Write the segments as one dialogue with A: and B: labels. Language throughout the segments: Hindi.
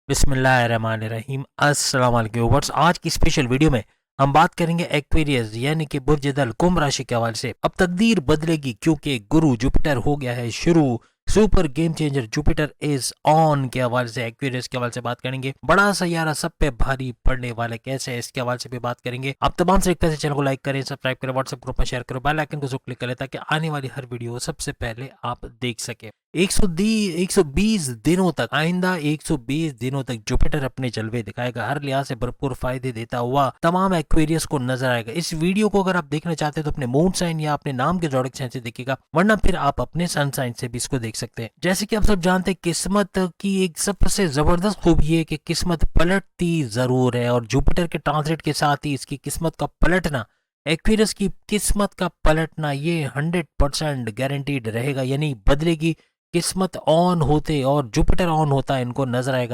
A: बिस्मिल्लाहिर्रहमानिर्रहीम। अस्सलाम वालेकुम व्यूअर्स। आज की स्पेशल वीडियो में हम बात करेंगे एक्वेरियस यानी कि बुर्ज दल कुंभ राशि के हवाले से। अब तकदीर बदलेगी क्योंकि गुरु जुपिटर हो गया है शुरू। Super game changer Jupiter is on के हवाले से, एक्वेरियस के हवाले से बात करेंगे। बड़ा सैयारा सब पे भारी पड़ने वाले कैसे है, इसके हवाले से भी बात करेंगे। आप तमाम से रिक्वेस्ट है, चैनल को लाइक करें, सब्सक्राइब करें, व्हाट्सएप ग्रुप में शेयर करें, बेल आइकन को क्लिक करें ताकि आने वाली हर वीडियो सबसे पहले आप देख सके। 120 दिनों तक, आइंदा 120 दिनों तक जुपिटर अपने जलवे दिखाएगा। हर लिहाज से भरपूर फायदे देता हुआ तमाम एक्वेरियस को नजर आएगा। इस वीडियो को अगर आप देखना चाहते हैं तो अपने मून साइन या अपने नाम के जोड़क साइन से देखिएगा, वरना फिर आप अपने सन साइन से भी इसको देख सकते हैं। जैसे कि आप सब जानते हैं, किस्मत की एक सबसे जबरदस्त खूबी है कि किस्मत पलटती जरूर है, और जुपिटर के ट्रांजिट के साथ ही इसकी किस्मत का पलटना, एक्वेरियस की किस्मत का पलटना, ये 100% गारंटीड रहेगा, यानी बदलेगी। किस्मत ऑन होते और जुपिटर ऑन होता इनको नजर आएगा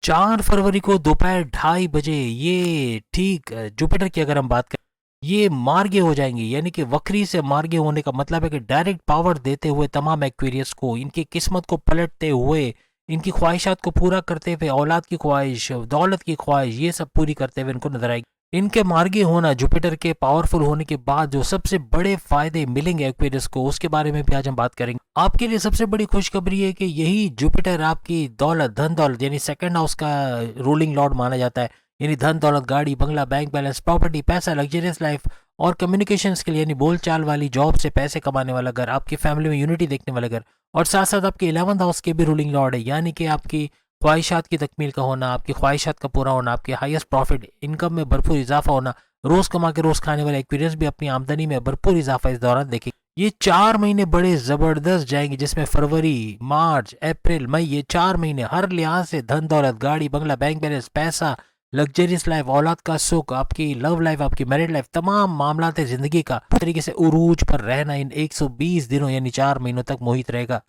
A: 4 फरवरी को दोपहर 2:30 बजे। ये ठीक जुपिटर की अगर हम बात करें, ये मार्गे हो जाएंगे, यानी कि वक्री से मार्गे होने का मतलब है कि डायरेक्ट पावर देते हुए तमाम एक्वेरियस को, इनकी किस्मत को पलटते हुए, इनकी ख्वाहिशात को पूरा करते हुए, औलाद की ख्वाहिश, दौलत की ख्वाहिश, ये सब पूरी करते हुए इनको नजर आएगी। इनके मार्गी होना, जुपिटर के पावरफुल होने के बाद जो सबसे बड़े फायदे मिलेंगे एक्वेरियस को, उसके बारे में भी आज हम बात करेंगे। आपके लिए सबसे बड़ी खुशखबरी है कि यही जुपिटर आपकी दौलत, धन दौलत, यानी सेकंड हाउस का रूलिंग लॉर्ड माना जाता है, यानी धन दौलत, गाड़ी बंगला, बैंक बैलेंस, प्रॉपर्टी, पैसा, लग्जरियस लाइफ और कम्युनिकेशंस के लिए, यानी बोलचाल वाली जॉब से पैसे कमाने वाला घर, आपकी फैमिली में यूनिटी देखने वाला घर, और साथ साथ आपके 11th हाउस के भी रूलिंग लॉर्ड है, यानी कि आपकी ख्वाहिशात की तकमील का होना, आपकी ख्वाहिशात का पूरा होना, आपके हाईएस्ट प्रॉफिट, इनकम में भरपूर इजाफा होना। रोज कमा के रोज खाने वाले एक्वेरियस भी अपनी आमदनी में भरपूर इजाफा इस दौरान देखेंगे। ये 4 महीने बड़े जबरदस्त जाएंगे, जिसमें फरवरी, मार्च, अप्रैल, मई, ये 4 महीने हर लिहाज से धन दौलत, गाड़ी बंगला, बैंक बैलेंस, पैसा, लग्जरियस लाइफ, औलाद का सुख, आपकी लव लाइफ, आपकी मैरिड लाइफ, तमाम मामला जिंदगी का तरीके से उरूज पर रहना इन 120 दिनों यानी 4 महीनों तक मोहित रहेगा।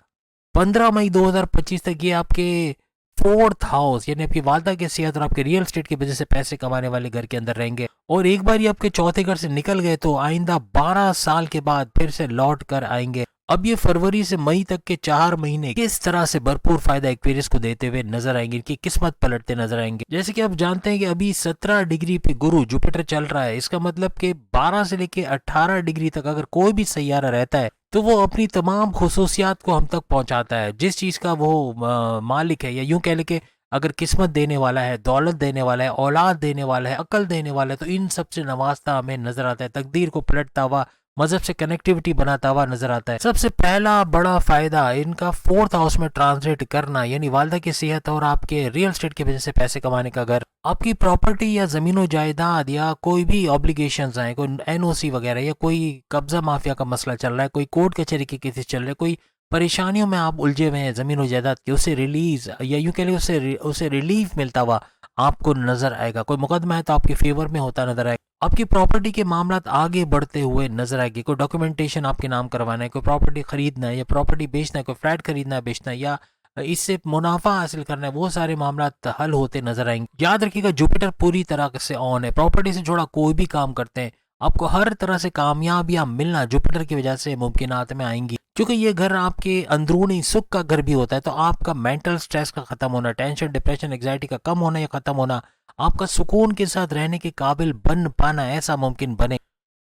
A: 15 मई 2025 तक ये आपके 4th हाउस यानी आपकी वालदा की सेहत और आपके रियल स्टेट की वजह से पैसे कमाने वाले घर के अंदर रहेंगे, और एक बार ये आपके चौथे घर से निकल गए तो आइंदा 12 साल के बाद फिर से लौट कर आएंगे। अब ये फरवरी से मई तक के 4 महीने किस तरह से भरपूर फायदा एक्वेरियस को देते हुए नजर आएंगे, इनकी किस्मत पलटते नजर आएंगे। जैसे कि आप जानते हैं कि अभी 17 डिग्री पे गुरु जुपिटर चल रहा है, इसका मतलब कि 12 से लेके 18 डिग्री तक अगर कोई भी सैयारा रहता है तो वो अपनी तमाम खुसूसियात को हम तक पहुंचाता है, जिस चीज का वो मालिक है, या यूं कह ले कि अगर किस्मत देने वाला है, दौलत देने वाला है, औलाद देने वाला है, अकल देने वाला है, तो इन सब से नवाजता हमें नजर आता है, तकदीर को पलटता हुआ, मजहब से कनेक्टिविटी बनाता हुआ नजर आता है। सबसे पहला बड़ा फायदा इनका 4th हाउस में ट्रांसलेट करना, यानी वालदा की सेहत और आपके रियल स्टेट की वजह से पैसे कमाने का घर, आपकी प्रॉपर्टी या जमीनो जायदाद या कोई भी ऑब्लिगेशंस आए, कोई एनओसी वगैरह, या कोई कब्जा माफिया का मसला चल रहा है, कोई कोर्ट कचहरी के केसेस चल रहे हैं, कोई परेशानियों में आप उलझे हुए हैं जमीन और जायदाद की, उसे रिलीज या यूं कह लीजिए उसे रिलीफ मिलता हुआ आपको नजर आएगा। कोई मुकदमा है तो आपके फेवर में होता नजर आएगा। आपकी प्रॉपर्टी के मामला आगे बढ़ते हुए नजर आएगी। कोई डॉक्यूमेंटेशन आपके नाम करवाना है, कोई प्रॉपर्टी खरीदना है या प्रॉपर्टी बेचना है, कोई फ्लैट खरीदना है, बेचना है, या इससे मुनाफा हासिल करना है, वो सारे मामला हल होते नजर आएंगे। याद रखिएगा, जुपिटर पूरी तरह से ऑन है। प्रॉपर्टी से जुड़ा कोई भी काम करते हैं, आपको हर तरह से कामयाबियां मिलना जुपिटर की वजह से मुमकिनात में आएंगी, क्योंकि ये घर आपके अंदरूनी सुख का घर भी होता है। तो आपका मेंटल स्ट्रेस का खत्म होना, टेंशन, डिप्रेशन, एग्जाइटी का कम होना या खत्म होना, आपका सुकून के साथ रहने के काबिल बन पाना, ऐसा मुमकिन बने।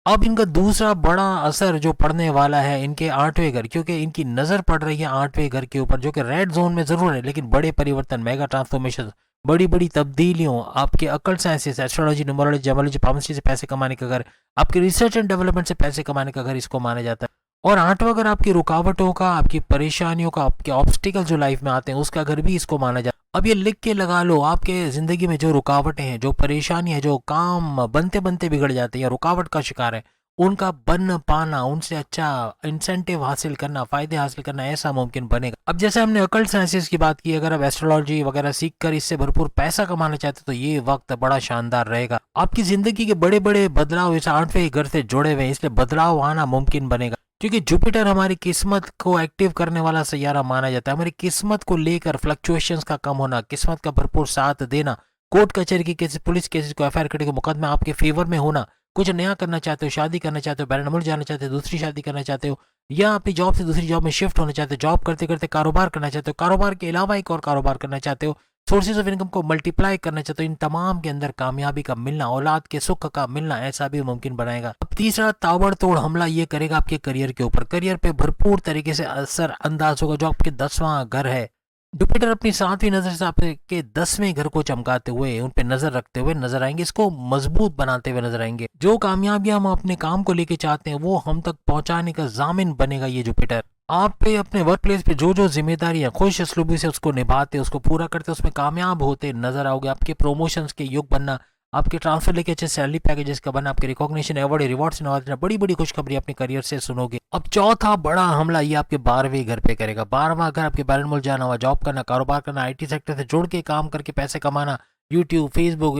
A: अब इनका दूसरा बड़ा असर जो पड़ने वाला है इनके 8वें घर, क्योंकि इनकी नजर पड़ रही है 8वें घर के ऊपर, जो कि रेड जोन में जरूर है, लेकिन बड़े परिवर्तन, मेगा ट्रांसफॉर्मेशन, बड़ी बड़ी तब्दीलियों, आपके occult sciences, astrology, numerology, gemology, pharmacy से पैसे कमाने का घर, आपके रिसर्च एंड डेवलपमेंट से पैसे कमाने का घर इसको माना जाता है। और 8वां घर आपकी रुकावटों का, आपकी परेशानियों का, आपके ऑब्स्टिकल जो लाइफ में आते हैं उसका घर भी इसको माना जाता है। अब ये लिख के लगा लो, आपके जिंदगी में जो रुकावटें हैं, जो परेशानी है, जो काम बनते बनते बिगड़ जाते हैं या रुकावट का शिकार है, उनका बन पाना, उनसे अच्छा इंसेंटिव हासिल करना, फायदे हासिल करना, ऐसा मुमकिन बनेगा। अब जैसे हमने अकल्ट साइंसेस की बात की, अगर आप एस्ट्रोलॉजी वगैरह सीख कर इससे भरपूर पैसा कमाना चाहते हो तो ये वक्त बड़ा शानदार रहेगा। आपकी जिंदगी के बड़े बड़े बदलाव इस 8वें घर से जुड़े हुए हैं, इसलिए बदलाव आना मुमकिन बनेगा, क्योंकि जुपिटर हमारी किस्मत को एक्टिव करने वाला सैयारा माना जाता है। हमारी किस्मत को लेकर फ्लक्चुएशंस का कम होना, किस्मत का भरपूर साथ देना, कोर्ट कचहरी की केस, पुलिस केसेस को, एफआईआर करने के मुकदमे आपके फेवर में होना, कुछ नया करना चाहते हो, शादी करना चाहते हो, बैरन मुल्क जाना चाहते हो, दूसरी शादी करना चाहते हो, या अपनी जॉब से दूसरी जॉब में शिफ्ट होना चाहते हो, जॉब करते करते कारोबार करना चाहते हो, कारोबार के अलावा एक और कारोबार करना चाहते हो, सोर्सेज ऑफ इनकम को मल्टीप्लाई करना चाहते हो, इन तमाम के अंदर कामयाबी का मिलना, औलाद के सुख का मिलना ऐसा भी मुमकिन बनाएगा। अब तीसरा ताबड़तोड़ हमला ये करेगा आपके करियर के ऊपर, करियर पे भरपूर तरीके से असर अंदाज होगा। जो आपके 10वां घर है, जुपिटर अपनी 7वीं नजर से आपके 10वें घर को चमकाते हुए, उन पे नजर रखते हुए नजर आएंगे, इसको मजबूत बनाते हुए नजर आएंगे। जो कामयाबियां हम अपने काम को लेके चाहते हैं वो हम तक पहुंचाने का जामिन बनेगा ये जुपिटर। आप पे अपने वर्क प्लेस पे जो जो जिम्मेदारियां खुश असलूबी से उसको निभाते, उसको पूरा करते, उसमें कामयाब होते नजर आओगे। आपके प्रमोशंस के युग बनना, आपके ट्रांसफर लेके अच्छे सैलरी पैकेजेस का बनना, आपके रिकॉग्निशन, अवार्ड, रिवॉर्ड्स नवाजना, बड़ी बड़ी खुशखबरी अपने करियर से सुनोगे। अब चौथा बड़ा हमला ये आपके 12वें घर पे करेगा। 12वां घर आपके बैरन मुल्क जाना हुआ, जॉब करना, कारोबार करना, आईटी सेक्टर से जुड़ के काम करके पैसे कमाना, यूट्यूब, फेसबुक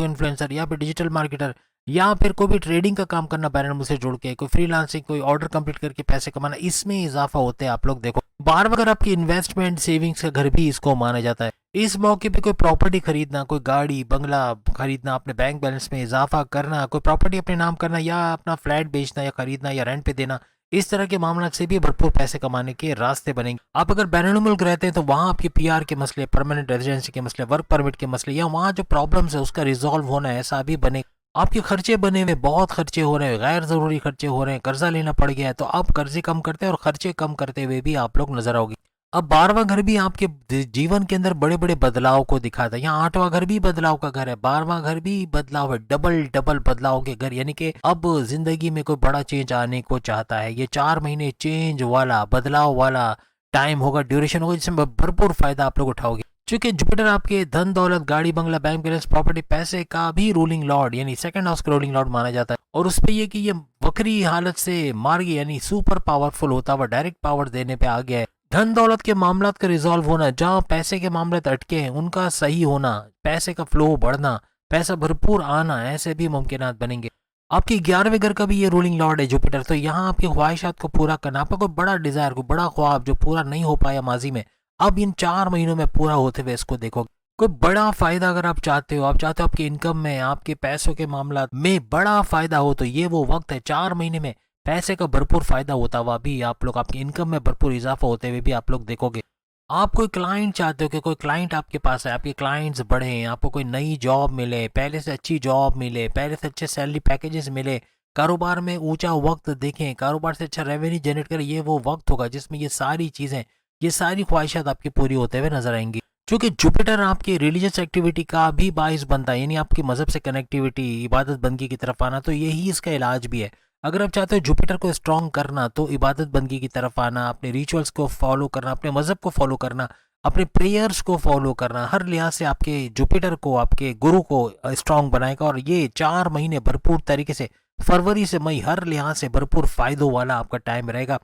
A: इन्फ्लुएंसर या फिर डिजिटल मार्केटर या फिर कोई भी ट्रेडिंग का काम करना, बैरन मुल्क से जुड़ के कोई फ्रीलांसिंग, कोई ऑर्डर कंप्लीट करके पैसे कमाना, इसमें इजाफा होते हैं आप लोग देखो। 12वां घर आपकी इन्वेस्टमेंट सेविंग्स का घर भी इसको माना जाता है। इस मौके पे कोई प्रॉपर्टी खरीदना, कोई गाड़ी बंगला खरीदना, अपने बैंक बैलेंस में इजाफा करना, कोई प्रॉपर्टी अपने नाम करना या अपना फ्लैट बेचना या खरीदना या रेंट पे देना, इस तरह के मामला से भी भरपूर पैसे कमाने के रास्ते बनेंगे। आप अगर बैरून मुल्क रहते हैं तो वहाँ आपके पीआर के मसले, परमानेंट रेजिडेंसी के मसले, वर्क परमिट के मसले या वहाँ जो प्रॉब्लम्स है उसका रिजॉल्व होना ऐसा भी बने। आपके खर्चे बने हुए, बहुत खर्चे हो रहे हैं, गैर जरूरी खर्चे हो रहे हैं, कर्जा लेना पड़ गया है, तो आप कर्जे कम करते हैं और खर्चे कम करते हुए भी आप लोग नजर आओगे। अब 12वां घर भी आपके जीवन के अंदर बड़े बड़े बदलाव को दिखाता है। यहाँ 8वां घर भी बदलाव का घर है, 12वां घर भी बदलाव है, डबल डबल बदलाव के घर, यानी कि अब जिंदगी में कोई बड़ा चेंज आने को चाहता है। ये 4 महीने चेंज वाला, बदलाव वाला टाइम होगा, ड्यूरेशन होगा, जिसमें भरपूर फायदा आप लोग उठाओगे। चूंकि जुपिटर आपके धन दौलत, गाड़ी बंगला, बैंक बैलेंस, प्रॉपर्टी, पैसे का भी रूलिंग लॉर्ड यानी सेकंड हाउस का रूलिंग लॉर्ड माना जाता है। और उस पे ये कि ये वक्री हालत से मार्गी यानी सुपर पावरफुल होता हुआ डायरेक्ट पावर देने पे आ गया है। धन दौलत के मामला का रिजॉल्व होना, जहाँ पैसे के मामले अटके हैं उनका सही होना, पैसे का फ्लो बढ़ना, पैसा भरपूर आना, ऐसे भी मुमकिनात बनेंगे। आपके 11वें घर का भी ये रूलिंग लॉर्ड है जुपिटर, तो यहाँ आपकी ख्वाहिशात को पूरा करना, आपका कोई बड़ा डिजायर, कोई बड़ा ख्वाब जो पूरा नहीं हो पाया माजी में, अब इन 4 महीनों में पूरा होते हुए इसको देखो। कोई बड़ा फायदा अगर आप चाहते हो, आपके इनकम में, आपके पैसों के मामला में बड़ा फायदा हो, तो ये वो वक्त है। 4 महीने में पैसे का भरपूर फायदा होता हुआ भी आप लोग, आपकी इनकम में भरपूर इजाफा होते हुए भी आप लोग देखोगे। आप कोई क्लाइंट चाहते हो कि कोई क्लाइंट आपके पास है, आपके क्लाइंट्स बढ़े, आपको कोई नई जॉब मिले, पहले से अच्छी जॉब मिले, पहले से अच्छे सैलरी पैकेजेस मिले, कारोबार में ऊंचा वक्त देखें, कारोबार से अच्छा रेवेन्यू जनरेट करें, ये वो वक्त होगा जिसमें ये सारी चीजें, ये सारी ख्वाहिशात आपकी पूरी होते हुए नजर आएंगी। क्योंकि जुपिटर आपके रिलीजियस एक्टिविटी का भी बाइस बनता है, यानी आपकी मजहब से कनेक्टिविटी, इबादत बंदगी की तरफ आना, तो यही इसका इलाज भी है। अगर आप चाहते हो जुपिटर को स्ट्रॉन्ग करना, तो इबादत बंदगी की तरफ आना, अपने रिचुअल्स को फॉलो करना, अपने मजहब को फॉलो करना, अपने प्रेयर्स को फॉलो करना, हर लिहाज से आपके जुपिटर को, आपके गुरु को स्ट्रॉन्ग बनाएगा। और ये 4 महीने भरपूर तरीके से, फरवरी से मई, हर लिहाज से भरपूर फायदों वाला आपका टाइम रहेगा।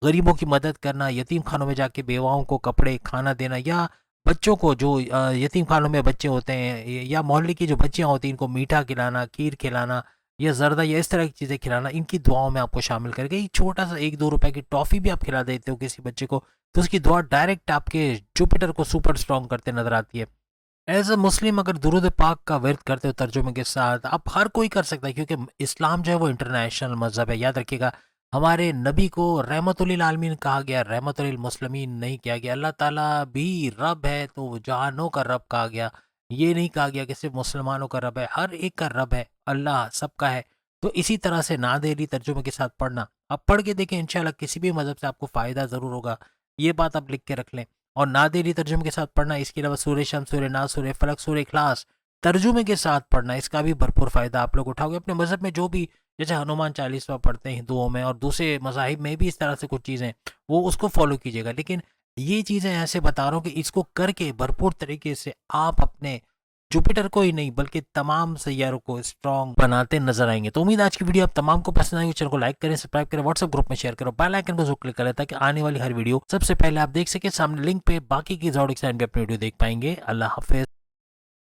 A: गरीबों की मदद करना, यतीम खानों में जाके बेवाओं को कपड़े, खाना देना, या बच्चों को जो यतीम खानों में बच्चे होते हैं या मोहल्ले की जो बच्चियां होती हैं, इनको मीठा खिलाना, खीर खिलाना या जर्दा या इस तरह की चीज़ें खिलाना, इनकी दुआओं में आपको शामिल करके एक छोटा सा 1-2 रुपए की टॉफ़ी भी आप खिला देते हो किसी बच्चे को, तो उसकी दुआ डायरेक्ट आपके जुपिटर को सुपर स्ट्रॉन्ग करते नजर आती है। एज अ मुस्लिम अगर दुरूद पाक का वर्द करते हो तर्जुमे के साथ, आप हर कोई कर सकता है, क्योंकि इस्लाम जो है वो इंटरनेशनल मजहब है। याद रखिएगा, हमारे नबी को रहमतुल आलमीन कहा गया, रहमतुल मुस्लिमीन नहीं किया गया। अल्लाह ताला भी रब है तो जहानों का रब कहा गया, ये नहीं कहा गया कि सिर्फ मुसलमानों का रब है, हर एक का रब है, अल्लाह सबका है। तो इसी तरह से नादेरी तर्जुमे के साथ पढ़ना, आप पढ़ के देखें, इंशाल्लाह किसी भी मजहब से आपको फ़ायदा ज़रूर होगा, ये बात आप लिख के रख लें। और नादेरी तर्जुमे के साथ पढ़ना, इसके अलावा सूरह शम्स, सूरह नास, सूरह फलक, सूरह इखलास तर्जुमे के साथ पढ़ना, इसका भी भरपूर फ़ायदा आप लोग उठाओगे। अपने मजहब में जो भी, जैसे हनुमान चालीसा पढ़ते हैं हिंदुओं में, और दूसरे मज़ाहिब में भी इस तरह से कुछ चीज़ें, वो उसको फॉलो कीजिएगा। लेकिन ये चीज़ें ऐसे बता रहा हूँ कि इसको करके भरपूर तरीके से आप अपने जुपिटर को ही नहीं बल्कि तमाम सैयारों को स्ट्रॉन्ग बनाते नजर आएंगे। तो उम्मीद आज की वीडियो आप तमाम को पसंद आई। चैनल को लाइक करें, सब्सक्राइब करें, व्हाट्सएप ग्रुप में शेयर करो, बेल आइकन को जरूर क्लिक करें ताकि आने वाली हर वीडियो सबसे पहले आप देख सके। सामने लिंक पे बाकी की जरूर भी अपनी वीडियो देख पाएंगे। अल्लाह हाफिज।